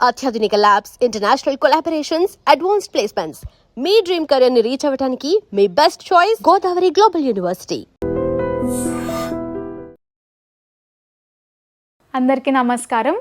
అత్యాధునిక labs, international collaborations, advanced placements. మీ dream career ని రీచ్ అవ్వడానికి మీ best choice Godavari global university. అందరికీ నమస్కారం.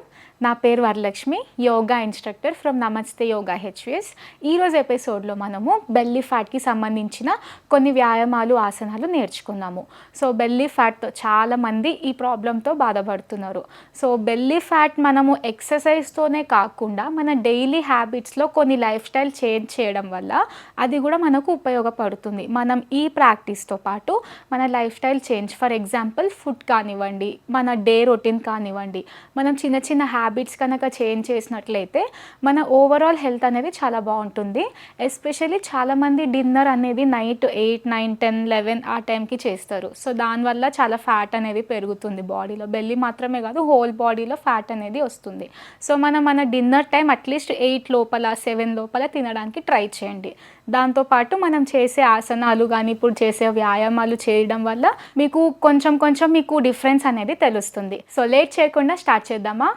నా పేరు వరలక్ష్మి, యోగా ఇన్స్ట్రక్టర్ ఫ్రమ్ నమస్తే యోగా హెచ్విఎస్. ఈరోజు ఎపిసోడ్లో మనము బెల్లీ ఫ్యాట్కి సంబంధించిన కొన్ని వ్యాయామాలు, ఆసనాలు నేర్చుకున్నాము. సో బెల్లీ ఫ్యాట్తో చాలామంది ఈ ప్రాబ్లంతో బాధపడుతున్నారు. సో బెల్లీ ఫ్యాట్ మనము ఎక్సర్సైజ్తోనే కాకుండా మన డైలీ హ్యాబిట్స్లో కొన్ని లైఫ్ స్టైల్ చేంజ్ చేయడం వల్ల అది కూడా మనకు ఉపయోగపడుతుంది. మనం ఈ ప్రాక్టీస్తో పాటు మన life style change, for example food కానివ్వండి, మన డే రొటీన్ కానివ్వండి, మనం చిన్న చిన్న హ్యాబిట్స్ కనుక చేంజ్ చేసినట్లయితే మన ఓవరాల్ హెల్త్ అనేది చాలా బాగుంటుంది. ఎస్పెషల్లీ చాలామంది డిన్నర్ అనేది నైట్ 8, 9, 10, 11 ఆ టైంకి చేస్తారు. సో దానివల్ల చాలా ఫ్యాట్ అనేది పెరుగుతుంది బాడీలో. బెల్లీ మాత్రమే కాదు, హోల్ బాడీలో ఫ్యాట్ అనేది వస్తుంది. సో మన డిన్నర్ టైం అట్లీస్ట్ 8 లోపల 7 లోపల తినడానికి ట్రై చేయండి. దాంతోపాటు మనం చేసే ఆసనాలు కానీ ఇప్పుడు చేసే వ్యాయామాలు చేయడం వల్ల మీకు కొంచెం మీకు డిఫరెన్స్ అనేది తెలుస్తుంది. సో లేట్ చేయకుండా స్టార్ట్ చేద్దామా?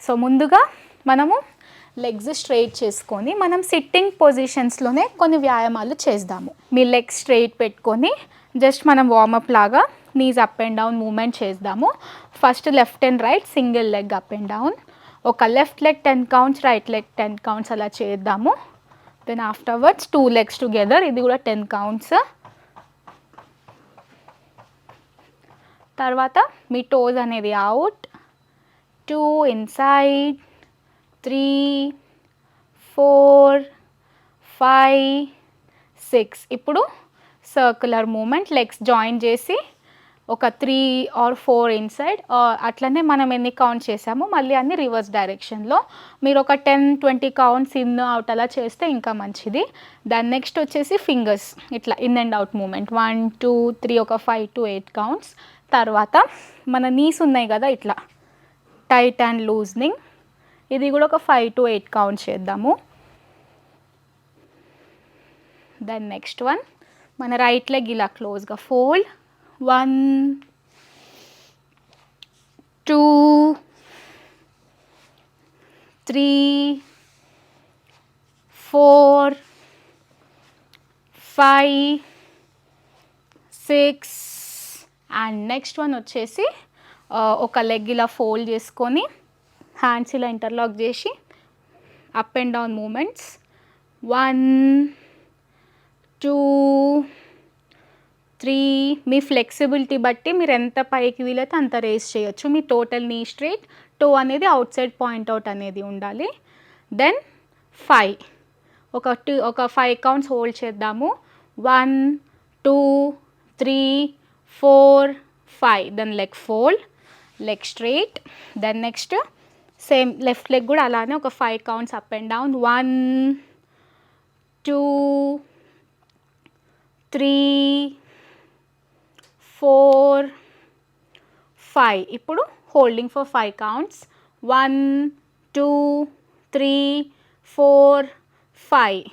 సో ముందుగా మనము లెగ్స్ స్ట్రైట్ చేసుకొని మనం సిట్టింగ్ పొజిషన్స్లోనే కొన్ని వ్యాయామాలు చేద్దాము. మీ లెగ్స్ స్ట్రైట్ పెట్టుకొని జస్ట్ మనం వార్మప్ లాగా knees up and down movement చేద్దాము. First left and right single leg up and down. ఒక left leg 10 counts, right leg 10 counts అలా చేద్దాము. దెన్ ఆఫ్టర్వర్డ్స్ 2 legs టుగెదర్, ఇది కూడా 10 కౌంట్స్. తర్వాత మీ టోస్ అనేది అవుట్, 2 ఇన్సైడ్, 3, 4, 5, 6. ఇప్పుడు సర్క్యులర్ మూమెంట్, లెగ్స్ జాయిన్ చేసి ఒక 3 or 4 ఇన్సైడ్, అట్లనే మనం ఎన్ని కౌంట్ చేసామో మళ్ళీ అన్ని రివర్స్ డైరెక్షన్లో. మీరు ఒక 10-20 కౌంట్స్ ఇన్ అవుట్ అలా చేస్తే ఇంకా మంచిది. దాని నెక్స్ట్ వచ్చేసి ఫింగర్స్ ఇట్లా ఇన్ అండ్ అవుట్ మూమెంట్, 1, 2, 3, ఒక 5 to 8 కౌంట్స్. తర్వాత మన నీస్ ఉన్నాయి కదా, ఇట్లా టైట్ అండ్ లూజనింగ్, ఇది కూడా ఒక 5 to 8 కౌంట్స్ చేద్దాము. దెన్ నెక్స్ట్ వన్, మన రైట్ లెగ్ ఇలా క్లోజ్గా ఫోల్డ్, 1, 2, 3, 4, 5, 6. అండ్ నెక్స్ట్ వన్ వచ్చేసి ఒక లెగ్ ఇలా ఫోల్డ్ చేసుకొని హ్యాండ్స్ ఇలా ఇంటర్లాక్ చేసి up and down moments, 1, 2, 3. Me flexibility బట్టి మీరు ఎంత పైకి వీలైతే అంత రేస్ చేయొచ్చు. మీ టోటల్ నీ స్ట్రైట్, టో అనేది అవుట్ సైడ్ పాయింట్ అవుట్ అనేది ఉండాలి. దెన్ 5, ఒక 5 కౌంట్స్ హోల్డ్ చేద్దాము. 1, 2, 3, 4, 5. Then leg fold, leg straight. Then next same left leg కూడా అలానే ఒక 5 కౌంట్స్ అప్ అండ్ డౌన్, 1, 2, 3, 4, 5. ఇప్పుడు హోల్డింగ్ ఫర్ 5 కౌంట్స్, 1, 2, 3, 4, 5.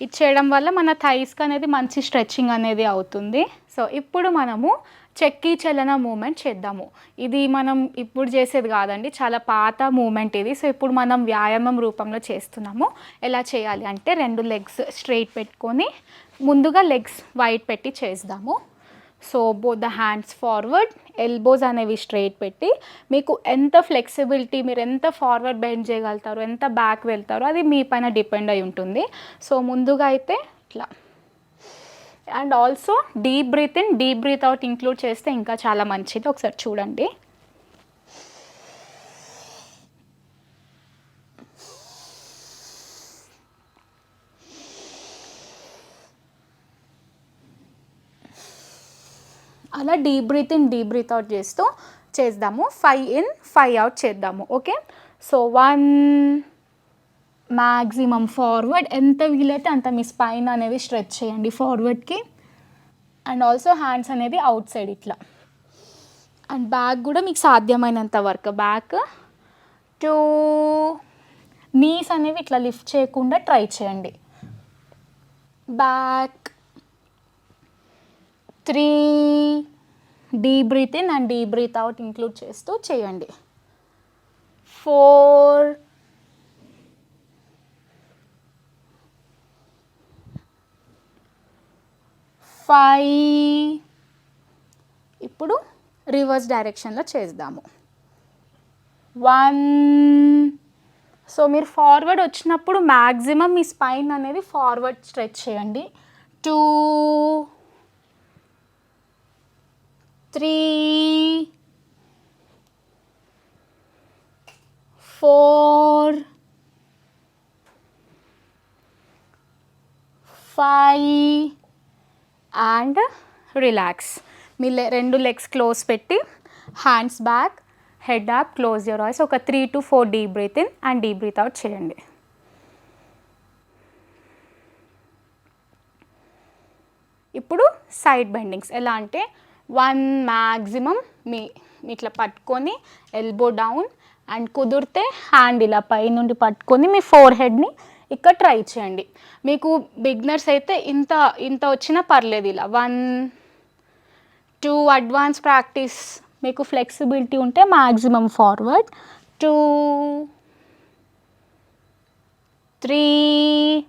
ఇది చేయడం వల్ల మన థైస్కి అనేది మంచి స్ట్రెచ్చింగ్ అనేది అవుతుంది. సో ఇప్పుడు మనము చెక్కీ చలన మూమెంట్ చేద్దాము. ఇది మనం ఇప్పుడు చేసేది కాదండి, చాలా పాత మూమెంట్ ఇది. సో ఇప్పుడు మనం వ్యాయామం రూపంలో చేస్తున్నాము. ఎలా చేయాలి అంటే 2 లెగ్స్ స్ట్రైట్ పెట్టుకొని ముందుగా లెగ్స్ వైడ్ పెట్టి చేద్దాము. So both the hands forward, elbows అనేవి స్ట్రైట్ పెట్టి మీకు ఎంత ఫ్లెక్సిబిలిటీ, మీరు ఎంత ఫార్వర్డ్ బెండ్ చేయగలుగుతారు, ఎంత బ్యాక్ వెళ్తారో అది మీ పైన డిపెండ్ అయి ఉంటుంది. సో ముందుగా అయితే ఇట్లా. And also deep breath in, deep breath out include చేస్తే ఇంకా చాలా మంచిది. ఒకసారి చూడండి. అలా deep breath in, deep breath out చేద్దాము. 5 in, 5 out చేద్దాము. ఓకే, సో 1 మ్యాక్సిమం ఫార్వర్డ్, ఎంత వీలైతే అంత మీ స్పైన్ అనేది స్ట్రెచ్ చేయండి ఫార్వర్డ్కి. అండ్ ఆల్సో హ్యాండ్స్ అనేది అవుట్ సైడ్ ఇట్లా. అండ్ బ్యాక్ కూడా మీకు సాధ్యమైనంత వరకు బ్యాక్. 2, నీస్ అనేవి ఇట్లా లిఫ్ట్ చేయకుండా ట్రై చేయండి. Back. 3, deep breath in and deep breath out include చేస్తూ చేయండి. 4, 5. ఇప్పుడు రివర్స్ డైరెక్షన్లో చేద్దాము. 1. సో మీరు ఫార్వర్డ్ వచ్చినప్పుడు మ్యాక్సిమం మీ స్పైన్ అనేది ఫార్వర్డ్ స్ట్రెచ్ చేయండి. 2, 3, 4, 5 అండ్ రిలాక్స్. మీ రెండు లెగ్స్ క్లోజ్ పెట్టి hands back, head up, close your eyes. ఒక 3 to 4 deep breath in and deep breath out చేయండి. ఇప్పుడు సైడ్ బెండింగ్స్ ఎలా అంటే 1 మ్యాక్సిమం మీ ఇట్లా పట్టుకొని ఎల్బో డౌన్ అండ్ కుదిరితే హ్యాండ్ ఇలా పై నుండి పట్టుకొని మీ ఫోర్ హెడ్ని ఇక్కడ ట్రై చేయండి. మీకు బిగినర్స్ అయితే ఇంత వచ్చినా పర్లేదు. ఇలా 1, 2 అడ్వాన్స్ ప్రాక్టీస్ మీకు ఫ్లెక్సిబిలిటీ ఉంటే మ్యాక్సిమం ఫార్వర్డ్. 2, 3,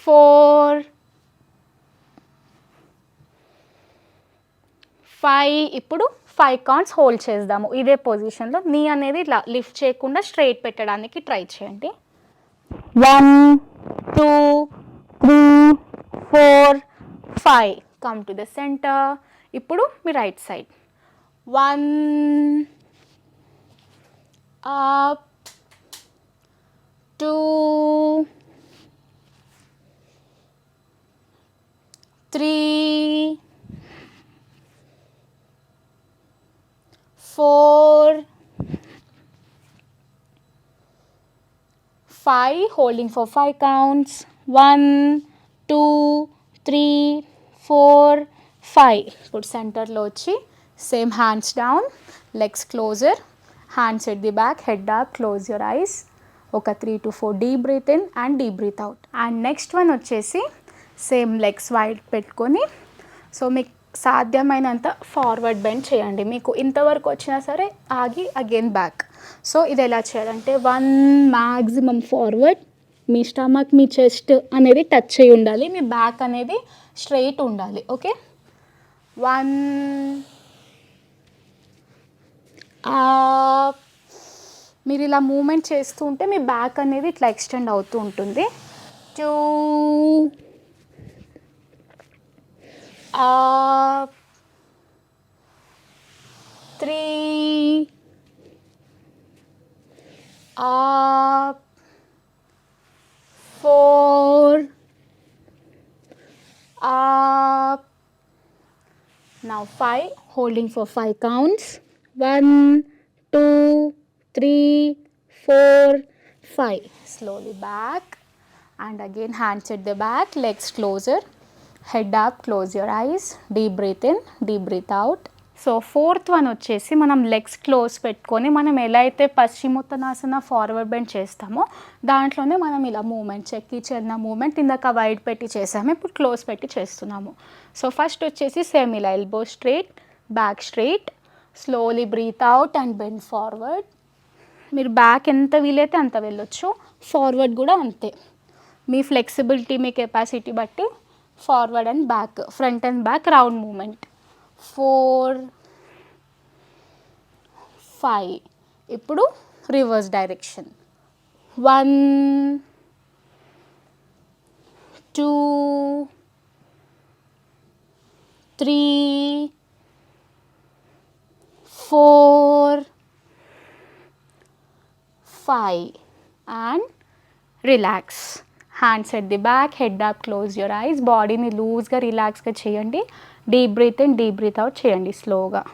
4, 5. ఇప్పుడు 5 కౌంట్స్ హోల్డ్ చేద్దాము. ఇదే పొజిషన్లో నీ అనేది ఇట్లా లిఫ్ట్ చేయకుండా స్ట్రైట్ పెట్టడానికి ట్రై చేయండి. 1, 2, 3, 4, 5. Come to the centre. ఇప్పుడు మీ right side 1 up, 2, 3, 4, 5. Holding for 5 counts. 1, 2, 3, 4, 5. ఇప్పుడు సెంటర్లో వచ్చి same hands down, legs closer, hands at the back, head up, close your eyes. ఒక 3 to 4 deep breath in and deep breath out. And next one వచ్చేసి same legs wide పెట్టుకొని so మీకు సాధ్యమైనంత forward bend చేయండి. మీకు ఇంతవరకు వచ్చినా సరే ఆగి అగైన్ బ్యాక్. సో ఇది ఎలా చేయాలంటే 1 మ్యాక్సిమం ఫార్వర్డ్, మీ స్టమక్ మీ చెస్ట్ అనేది టచ్ అయి ఉండాలి, మీ బ్యాక్ అనేది స్ట్రైట్ ఉండాలి. Okay, 1 up. మీరు ఇలా మూమెంట్ చేస్తూ ఉంటే మీ బ్యాక్ అనేది ఇట్లా ఎక్స్టెండ్ అవుతూ ఉంటుంది. 2 up, 3 up, 4 up. Now 5, holding for 5 counts. 1, 2, 3, 4, 5. Slowly back and again hands at the back, legs closer, head up, close your eyes, deep breath in, deep breath out. So fourth one వచ్చేసి మనం legs close పెట్టుకొని మనం ఎలా అయితే పశ్చిమోత్తనాసన forward bend చేస్తామో దాంట్లోనే మనం ఇలా మూమెంట్ చెక్కి చెన్న మూమెంట్ ఇందాక వైడ్ పెట్టి చేసాము, ఇప్పుడు క్లోజ్ పెట్టి చేస్తున్నాము. సో ఫస్ట్ వచ్చేసి సేమ్ ఇలా elbow straight, back straight, slowly breath out and bend forward. మీరు బ్యాక్ ఎంత వీలైతే అంత వెళ్ళొచ్చు, ఫార్వర్డ్ కూడా అంతే. మీ ఫ్లెక్సిబిలిటీ మీ కెపాసిటీ బట్టి forward and back, front and back round movement. 4, 5. ఇప్పుడు reverse direction. 1, 2, 3, 4, 5 and relax. Hands at the back, head up, close your eyes. బాడీని లూజ్గా రిలాక్స్గా చేయండి. Deep breath in, deep breath out చేయండి స్లోగా.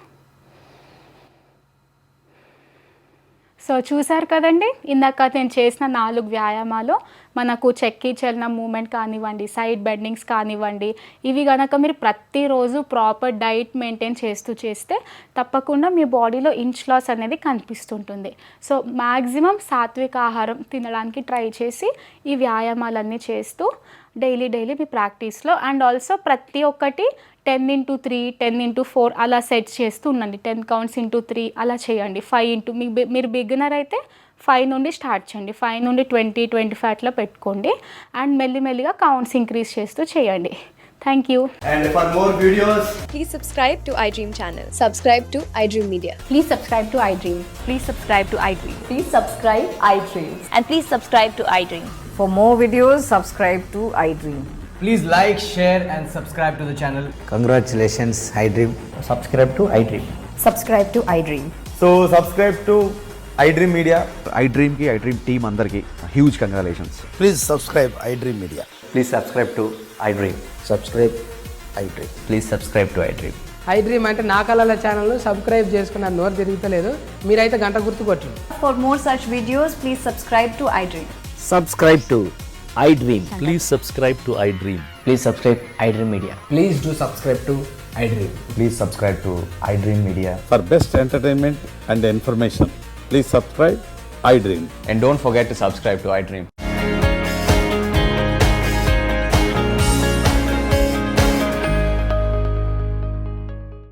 సో చూసారు కదండి, ఇందాక నేను చేసిన 4 వ్యాయామాలు మనకు చెక్కి చలన మూమెంట్ కానివ్వండి, సైడ్ బెండింగ్స్ కానివ్వండి, ఇవి కనుక మీరు ప్రతిరోజు ప్రాపర్ డైట్ మెయింటైన్ చేస్తే తప్పకుండా మీ బాడీలో ఇంచ్ లాస్ అనేది కనిపిస్తుంటుంది. సో మ్యాక్సిమం సాత్విక ఆహారం తినడానికి ట్రై చేసి ఈ వ్యాయామాలన్నీ చేస్తూ డైలీ మీ ప్రాక్టీస్లో అండ్ ఆల్సో ప్రతి ఒక్కటి 10x3, 10x4 అలా సెట్ చేస్తూ ఉండండి. 10 కౌంట్స్ ఇంటూ 3 అలా చేయండి. 5 మీరు బిగినర్ అయితే 5 నుండి స్టార్ట్ చేయండి. 5 నుండి 20, 25 అట్లా పెట్టుకోండి. అండ్ మెల్లిమెల్లిగా కౌంట్స్ ఇంక్రీజ్ చేస్తూ చేయండి. Thank you. And for more videos, Please subscribe to iDream channel. Subscribe to iDream Media. Please subscribe to iDream. Please subscribe to iDream. Please subscribe iDream. And please subscribe to iDream. For more videos, subscribe to iDream. Please like, share and subscribe to the channel. Congratulations, iDream. subscribe to iDream. Subscribe to iDream. So subscribe to iDream Media. iDream की iDream team अंदर की huge congratulations. Please subscribe iDream Media. Please subscribe to iDream. Subscribe iDream. Please subscribe to iDream. iDream అంటే నా కళల ఛానల్ను subscribe చేసుకున్న నోరు తిరుగుతలేదు, మీరైతే గంట గుర్తు కొట్టండి. For more such videos, please subscribe to iDream. Subscribe to iDream. Please subscribe to iDream. Please subscribe iDream Media. Please do subscribe to iDream. Please subscribe to iDream Media. For best entertainment and information, please subscribe iDream. And don't forget to subscribe to iDream.